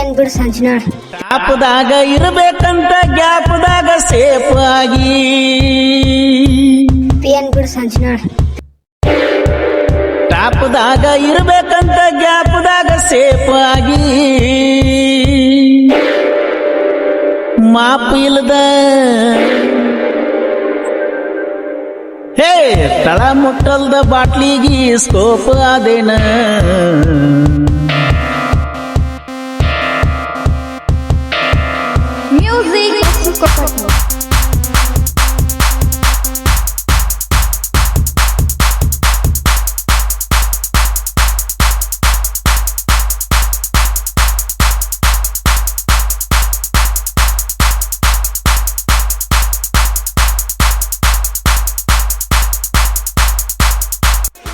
ಪಿಯನ್ ಬಿಡ್ ಸಂಜನಾ ಟಾಪದಾಗ ಇರಬೇಕಂತ ಗ್ಯಾಪ್ದಾಗ ಸೇಫ್ ಆಗಿ ಪಿಯನ್ ಬಿಡ್ ಸಂಜನಾ ಟಾಪದಾಗ ಇರಬೇಕಂತ ಗ್ಯಾಪ್ದಾಗ ಸೇಫ್ ಆಗಿ ಮಾಪ್ ಇಲ್ಲದ ಹೇ ತಳ ಮುಟ್ಟಲ್ದ ಬಾಟ್ಲಿಗಿ ಸ್ಕೋಪ್ ಆದೇನ ಮ್ಯೂಸಿಕ್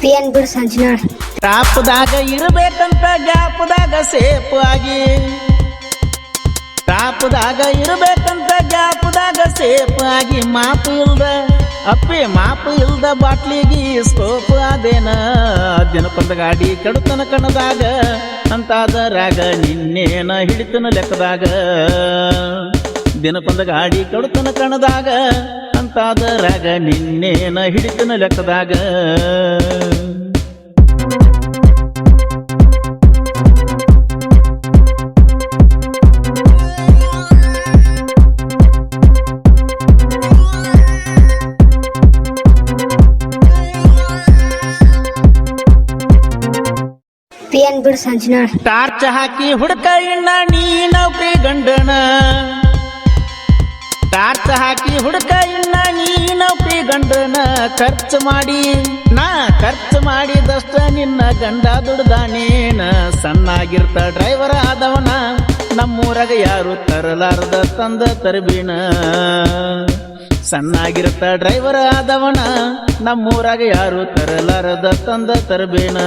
ಪಿಯನ್ ಬಿಡ್ ಸಂಜನಾ ಟಾಪದಾಗ ಇರಬೇಕಂತ ಗ್ಯಾಪ್ದಾಗ ಸೇಫ್ ಆಗಿ ಟಾಪದಾಗ ಇರಬೇಕಂತ ಗ್ಯಾಪ್ದಾಗ ಸೇಫ್ ಆಗಿ ಮಾಪು ಇಲ್ದ ಮಾಪು ಇಲ್ದ ಬಾಟ್ಲಿಗಿ ಸ್ಕೋಪ್ ಆದೇನ ದಿನಕ್ಕೊಂದು ಗಾಡಿ ಕೆಡುತನ ಕಣದಾಗ ಅಂತಾದರಾಗ ನಿನ್ನೇನ ಹಿಡಿತನ ಲೆಕ್ಕದಾಗ ದಿನಕ್ಕೊಂದು ಗಾಡಿ ಕೆಡುತನ ಕಣದಾಗ ಅಂತಾದರಾಗ ನಿನ್ನೇನ ಹಿಡಿತನ ಲೆಕ್ಕದಾಗ ಪಿಯನ್ ಬಿಡ್ ಸಂಜನಾ ಟಾರ್ಚ್ ಹಾಕಿ ಹುಡುಕ ಇಣ್ಣ ನೀ ನೌಕರಿ ಗಂಡನ ಟಾರ್ಚ್ ಹಾಕಿ ಹುಡುಕ ಇಣ್ಣ ನೀ ನೌಕರಿ ಗಂಡನ ಖರ್ಚು ಮಾಡಿದಷ್ಟ ನಿನ್ನ ಗಂಡ ದುಡ್ದಾನೇನ ಸಣ್ಣಾಗಿರ್ತ ಡ್ರೈವರ್ ಆದವನ ನಮ್ಮೂರಾಗ ಯಾರು ತರಲಾರ್ದ ತಂದ ತರಬೇನ ಸಣ್ಣಾಗಿರ್ತ ಡ್ರೈವರ್ ಆದವನ ನಮ್ಮೂರಾಗ ಯಾರು ತರಲಾರದ ತಂದ ತರಬೇನ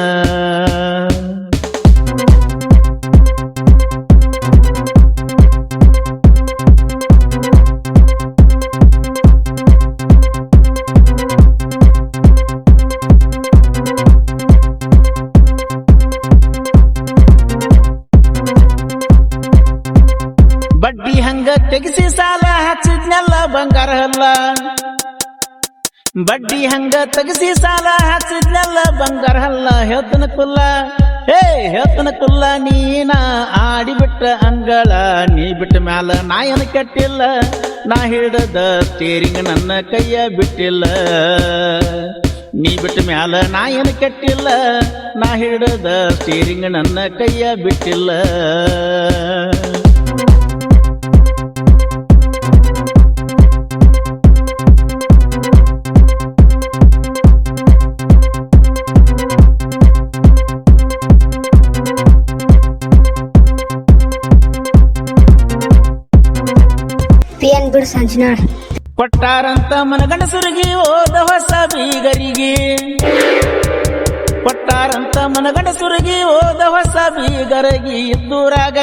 ಬಡ್ಡಿ ಹಂಗ ತೆಗಿಸಿ ಸಾಲ ಹಚ್ಚಿದ್ನೆಲ್ಲ ಬಂಗಾರ ಅಲ್ಲ ಬಡ್ಡಿ ಹಂಗ ತೆಗಿಸಿ ಸಾಲ ಹಚ್ಚಿದ್ನೆಲ್ಲ ಬಂಗಾರ ಅಲ್ಲ ಹೇಳ್ತನ ಕುಲ್ಲ ನೀನ ಆಡಿಬಿಟ್ಟ ಅಂಗಳ ನೀ ಬಿಟ್ಟ ಮ್ಯಾಲ ನಾಯನ ಕೆಟ್ಟಿಲ್ಲ ನಾ ಹಿಡದ ಸ್ಟೇರಿಂಗ್ ನನ್ನ ಕೈಯ ಬಿಟ್ಟಿಲ್ಲ ನೀ ಬಿಟ್ಟ ಮ್ಯಾಲ ನಾಯನ ಕೆಟ್ಟಿಲ್ಲ ನಾ ಹಿಡದ ಸ್ಟೇರಿಂಗ್ ನನ್ನ ಕೈಯ ಬಿಟ್ಟಿಲ್ಲ ಪಿಯನ್ ಬಿಡ್ ಸಂಜನಾ ಕೊಟ್ಟಾರಂತ ಮನಗಂಡಸರಿಗೆ ಓದ ಹೊಸ ಬೀಗರಿಗೆ ಕೊಟ್ಟಾರಂತ ಮನಗಂಡಸರಿಗೆ ಓದ ಹೊಸ ಬೀಗರಿಗೆ ಇದ್ದೂರಾಗ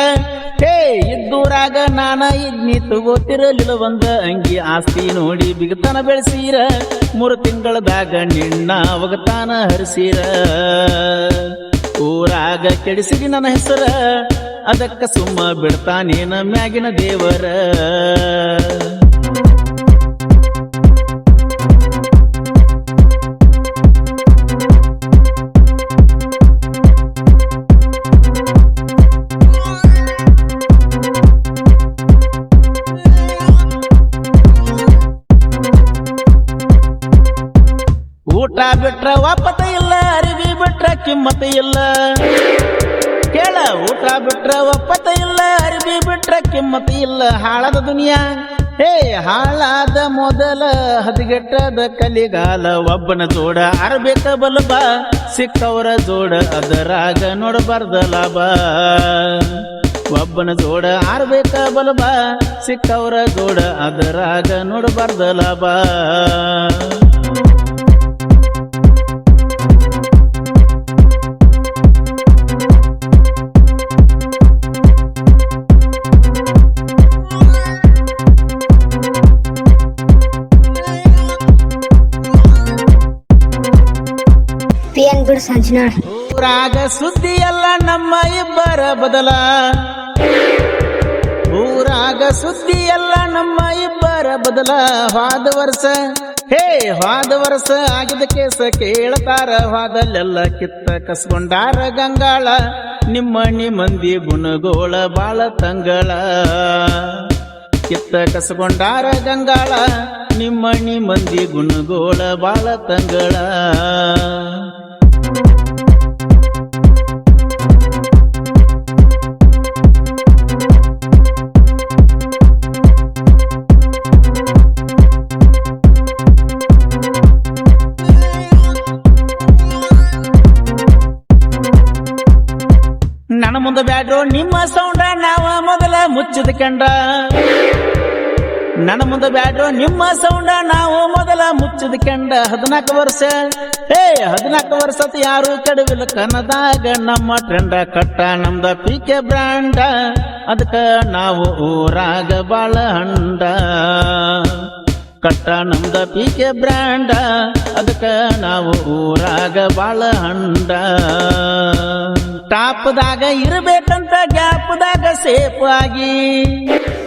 ನಾನ ಇದ್ನಿ ತಗೋತಿರಲಿಲ್ಲ ಒಂದ ಅಂಗಿ ಆಸ್ತಿ ನೋಡಿ ಬಿಗತನ ಬೆಳೆಸೀರ 3 ತಿಂಗಳದಾಗ ನಿನ್ನ ಅವಗತಾನ ಹರಿಸೀರ ಊರಾಗ ಕೆಡಿಸಿದಿ ನನ್ನ ಹೆಸರ ಅದಕ್ಕ ಸುಮ್ಮ ಬಿಡ್ತಾನೇನ ಮ್ಯಾಗಿನ ದೇವರ ಊಟ ಬಿಟ್ರ ವಾಪತ ಇಲ್ಲ ಅರಿವಿ ಬಿಟ್ರ ಕಿಮ್ಮತ ಇಲ್ಲ ಕೇಳ ಊಟ ಬಿಟ್ರ ಒಪ್ಪತ ಇಲ್ಲ ಅರಿವಿ ಬಿಟ್ರ ಕಿಮ್ಮತ ಇಲ್ಲ ಹಾಳದ ದುನಿಯಾ ಹಾಳಾದ ಮೊದಲ ಹದಗೆಟ್ಟದ ಕಲಿಗಾಲ ಒಬ್ಬನ ಜೋಡ ಅರಬೇಕ ಬಲಬ ಸಿಕ್ಕವರ ಜೋಡ ಅದರಾಗ ನೋಡಬಾರ್ದ ಲಾಭ ಒಬ್ಬನ ಜೋಡ ಆರ್ಬೇಕ ಬಲಬ ಸಿಕ್ಕವರ ಜೋಡ ಅದರಾಗ ನೋಡಬಾರ್ದ ಲಾಭ ಪಿಯನ್ ಬಿಡ್ ಸಂಜನಾ ಊರಾಗ ಸುದ್ದಿ ಎಲ್ಲ ನಮ್ಮ ಇಬ್ಬರ ಬದಲ ಆಗ ಸುದ್ದಿ ಎಲ್ಲ ನಮ್ಮ ಇಬ್ಬರ ಬದಲ ಹೋದ ವರ್ಷ ಆಗಿದ ಕೇಸ ಕೇಳತಾರ ಹೋದಲ್ಲೆಲ್ಲ ಕಿತ್ತ ಕಸ್ಕೊಂಡಾರ ಗಂಗಾಳ ನಿಮ್ಮಣಿ ಮಂದಿ ಗುಣಗೋಳ ಬಾಳ ತಂಗಳ ಕಿತ್ತ ಕಸ್ಕೊಂಡಾರ ಗಂಗಾಳ ನಿಮ್ಮಣಿ ಮಂದಿ ಗುಣಗೋಳ ಬಾಳ ತಂಗಳ ನನ್ನ ಮುಂದೆ ಬ್ಯಾಡ್ರೋ ನಿಮ್ಮ ಸೌಂಡ ನಾವ ಮೊದಲ ಮುಚ್ಚಿದ ಕಂಡ ನನ್ನ ಮುಂದೆ ಬ್ಯಾಡ್ರೋ ನಿಮ್ಮ ಸೌಂಡ ನಾವು ಮೊದಲ ಮುಚ್ಚಿದ ಕಂಡ 14 ವರ್ಷ 14 ವರ್ಷದ ಯಾರು ಕಡುವಿಲ್ಲ ಕನ್ನದಾಗ ನಮ್ಮ ಟ್ರೆಂಡ ಕಟ್ಟ ನಮ್ದ ಪಿಕೆ ಬ್ರ್ಯಾಂಡ ಅದಕ್ಕ ನಾವು ಊರಾಗ ಬಾಳ ಹಂಡ ಕಟ್ಟ ನಮ್ದ ಪಿಕೆ ಬ್ರ್ಯಾಂಡ ಅದಕ್ಕ ನಾವು ಊರಾಗ ಬಾಳ ಹಂಡ ಟಾಪ್ದಾಗ ಇರ್ಬೇಕಂತ ಗ್ಯಾಪ್ದಾಗ ಸೇಫ್ ಆಗಿ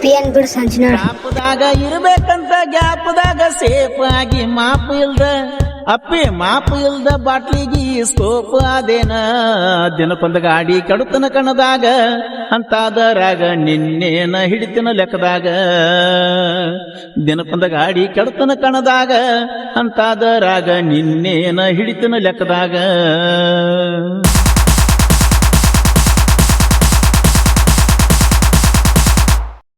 PN ಬಿಡು ಸಂಜನಾಳ್ ಟಾಪ್ದಾಗ ಇರ್ಬೇಕಂತ ಗ್ಯಾಪ್ದಾಗ ಸೇಫ್ ಆಗಿ ಮಾಪು ಇಲ್ದ ಬಾಟ್ಲಿಗಿ ಸ್ಕೋಪ್ ಅದೇನ ದಿನಕ್ಕೊಂದು ಗಾಡಿ ಕಡುತನ ಕಣದಾಗ ಅಂತಾದರಾಗ ನಿನ್ನೇನ ಹಿಡಿತಿನ ಲೆಕ್ಕದಾಗ ದಿನಕ್ಕೊಂದು ಗಾಡಿ ಕಡುತನ ಕಣದಾಗ ಅಂತಾದರಾಗ ನಿನ್ನೇನ ಹಿಡಿತಿನ ಲೆಕ್ಕದಾಗ